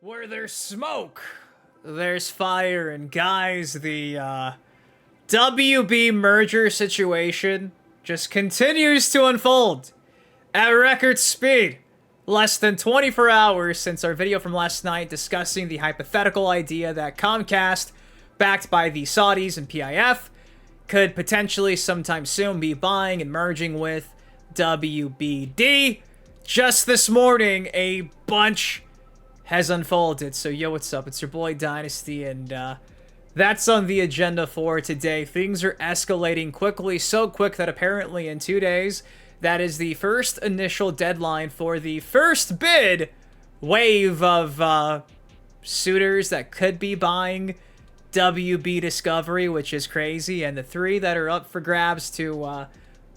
Where there's smoke, there's fire, and guys, the WB merger situation just continues to unfold at record speed. Less than 24 hours since our video from last night discussing the hypothetical idea that Comcast, backed by the Saudis and PIF, could potentially sometime soon be buying and merging with WBD. Just this morning, a bunch has unfolded. So yo, what's up? It's your boy Dynasty, and that's on the agenda for today. Things are escalating quickly, so quick that apparently in 2 days, that is the first initial deadline for the first bid wave of suitors that could be buying WB Discovery, which is crazy. And the three that are up for grabs to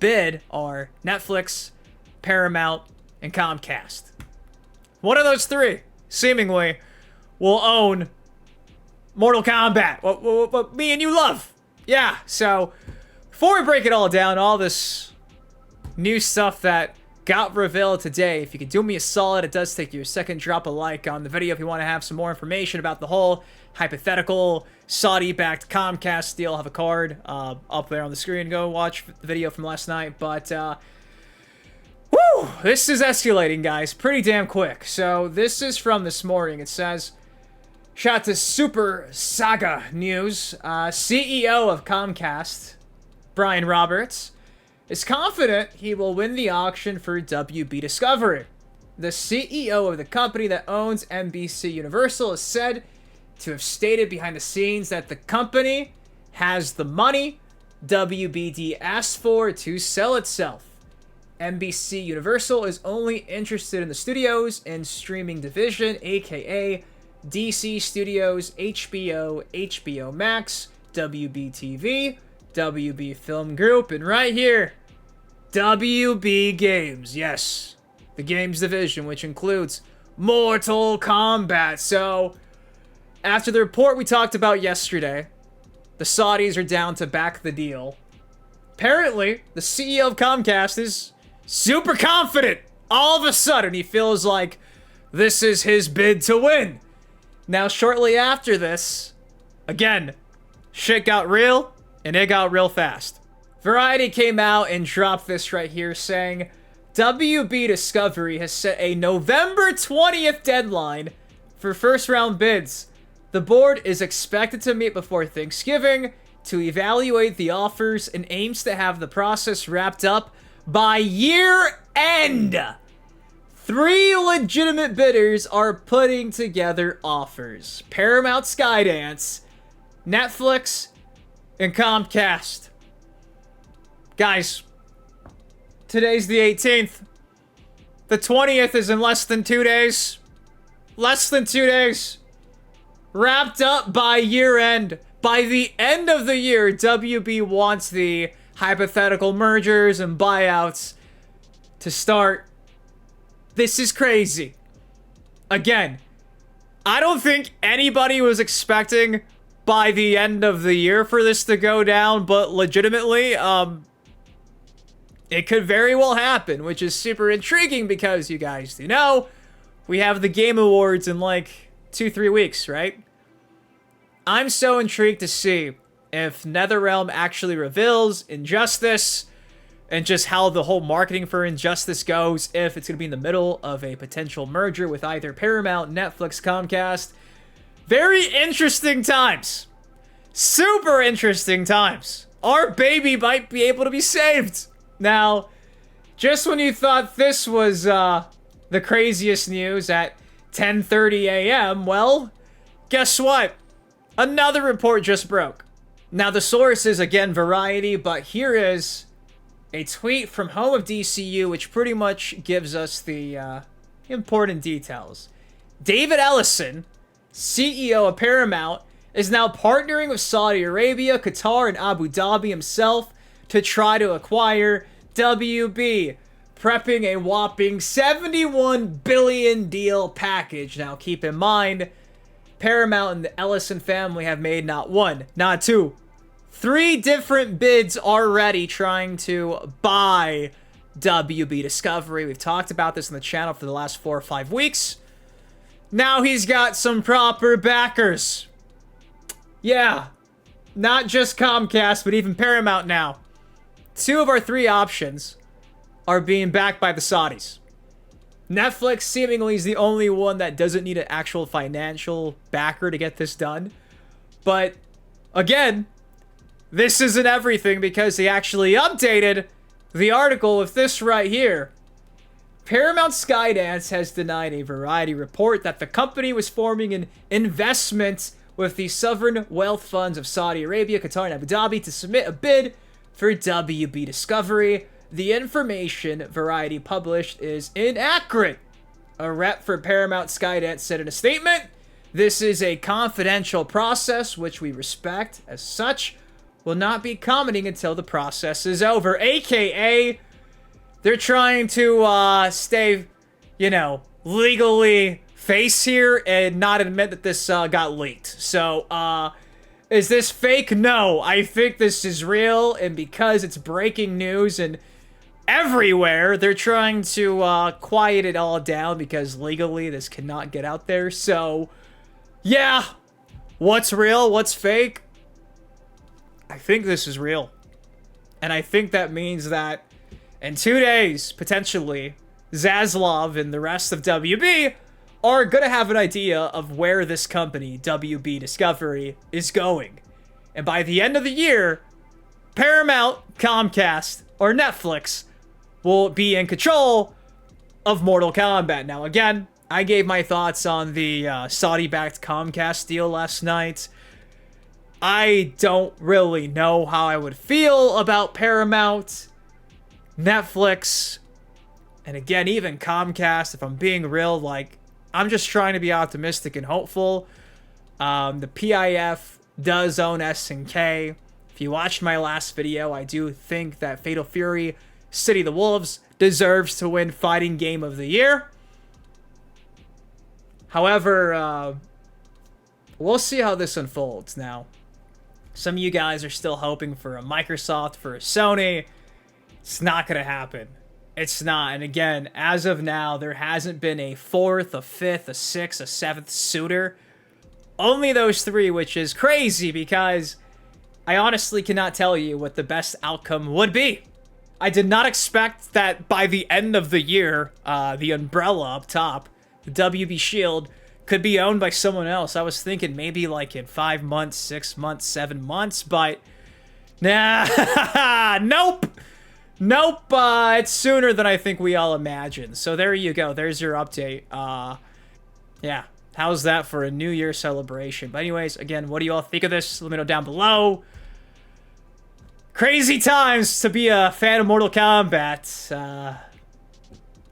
bid are Netflix, Paramount, and Comcast. One of those three, seemingly, will own Mortal Kombat, what me and you love. Yeah, so before we break it all down, all this new stuff that got revealed today, if you could do me a solid, it does take you a second, drop a like on the video if you want to have some more information about the whole hypothetical Saudi-backed Comcast deal. I'll have a card up there on the screen. Go watch the video from last night, but woo! This is escalating, guys, pretty damn quick. So this is from this morning. It says, shout out to Super Saga News. CEO of Comcast, Brian Roberts, is confident he will win the auction for WB Discovery. The CEO of the company that owns NBC Universal is said to have stated behind the scenes that the company has the money WBD asked for to sell itself. NBC Universal is only interested in the studios and streaming division, aka DC Studios, HBO, HBO Max, WB TV, WB Film Group, and right here, WB Games. Yes, the games division, which includes Mortal Kombat. So, after the report we talked about yesterday, the Saudis are down to back the deal. Apparently, the CEO of Comcast is super confident. All of a sudden, he feels like this is his bid to win. Now, shortly after this, again, shit got real, and it got real fast. Variety came out and dropped this right here, saying, WB Discovery has set a November 20th deadline for first-round bids. The board is expected to meet before Thanksgiving to evaluate the offers and aims to have the process wrapped up by year end. 3 legitimate bidders are putting together offers: Paramount, Skydance, Netflix, and Comcast. Guys, today's the 18th. The 20th is in less than 2 days. Less than 2 days. Wrapped up by year end. By the end of the year, WB wants the hypothetical mergers and buyouts to start. This is crazy. Again, I don't think anybody was expecting by the end of the year for this to go down, but legitimately, it could very well happen, which is super intriguing because you guys do know we have the Game Awards in like 2-3 weeks, right? I'm so intrigued to see if NetherRealm actually reveals Injustice and just how the whole marketing for Injustice goes, if it's going to be in the middle of a potential merger with either Paramount, Netflix, Comcast. Very interesting times. Super interesting times. Our baby might be able to be saved. Now, just when you thought this was the craziest news at 10:30 a.m., well, guess what? Another report just broke. Now, the source is, again, Variety, but here is a tweet from Home of DCU, which pretty much gives us the important details. David Ellison, CEO of Paramount, is now partnering with Saudi Arabia, Qatar, and Abu Dhabi himself to try to acquire WB, prepping a whopping $71 billion deal package. Now, keep in mind, Paramount and the Ellison family have made not one, not two, 3 different bids already trying to buy WB Discovery. We've talked about this on the channel for the last 4 or 5 weeks. now he's got some proper backers. Yeah, not just Comcast, but even Paramount now. 2 of our 3 options are being backed by the Saudis. Netflix seemingly is the only one that doesn't need an actual financial backer to get this done. But, again, this isn't everything because they actually updated the article with this right here. Paramount Skydance has denied a Variety report that the company was forming an investment with the sovereign wealth funds of Saudi Arabia, Qatar, and Abu Dhabi to submit a bid for WB Discovery. The information Variety published is inaccurate. A rep for Paramount Skydance said in a statement, "This is a confidential process, which we respect. As such, will not be commenting until the process is over." AKA, they're trying to stay, you know, legally face here and not admit that this got leaked. So, is this fake? No, I think this is real, and because it's breaking news and everywhere, they're trying to quiet it all down because legally this cannot get out there. So, yeah, what's real? What's fake? I think this is real. And I think that means that in 2 days, potentially, Zaslav and the rest of WB are going to have an idea of where this company, WB Discovery, is going. And by the end of the year, Paramount, Comcast, or Netflix will be in control of Mortal Kombat. Now, again, I gave my thoughts on the Saudi-backed Comcast deal last night. I don't really know how I would feel about Paramount, Netflix, and again, even Comcast, if I'm being real. Like, I'm just trying to be optimistic and hopeful. The PIF does own SNK. If you watched my last video, I do think that Fatal Fury City of the Wolves deserves to win Fighting Game of the Year. However, we'll see how this unfolds. Now, some of you guys are still hoping for a Microsoft, for a Sony. It's not going to happen. It's not. And again, as of now, there hasn't been a 4th, a 5th, a 6th, a 7th suitor. Only those 3, which is crazy because I honestly cannot tell you what the best outcome would be. I did not expect that by the end of the year, the umbrella up top, the WB Shield, could be owned by someone else. I was thinking maybe like in 5 months, 6 months, 7 months, but nah, nope. Nope, it's sooner than I think we all imagined. So there you go. There's your update. Yeah, how's that for a New Year celebration? But anyways, again, what do you all think of this? Let me know down below. Crazy times to be a fan of Mortal Kombat.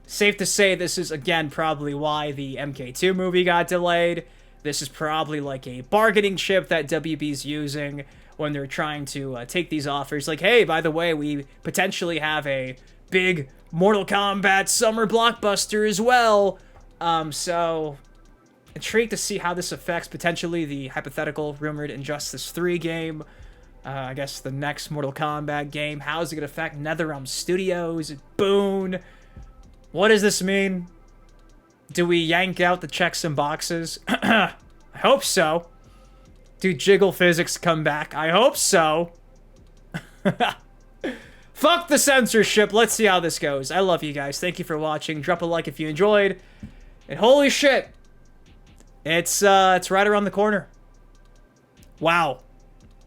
Safe to say this is, again, probably why the MK2 movie got delayed. This is probably like a bargaining chip that WB's using when they're trying to take these offers. Like, hey, by the way, we potentially have a big Mortal Kombat summer blockbuster as well. So, intrigued to see how this affects potentially the hypothetical rumored Injustice 3 game. I guess the next Mortal Kombat game. How is it going to affect NetherRealm Studios? Boone? What does this mean? Do we yank out the checks and boxes? I hope so. Do jiggle physics come back? I hope so. Fuck the censorship. Let's see how this goes. I love you guys. Thank you for watching. Drop a like if you enjoyed. And holy shit. It's right around the corner. Wow.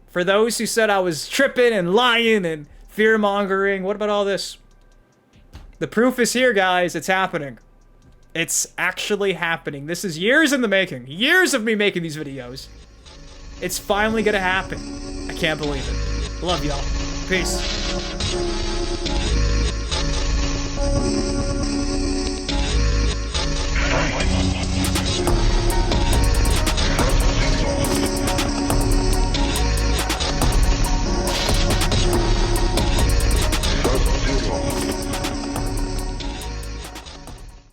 For those who said I was tripping and lying and fear-mongering, what about all this? The proof is here, guys. It's happening. It's actually happening. This is years in the making. Years of me making these videos. It's finally gonna happen. I can't believe it. Love y'all. Peace. Oh my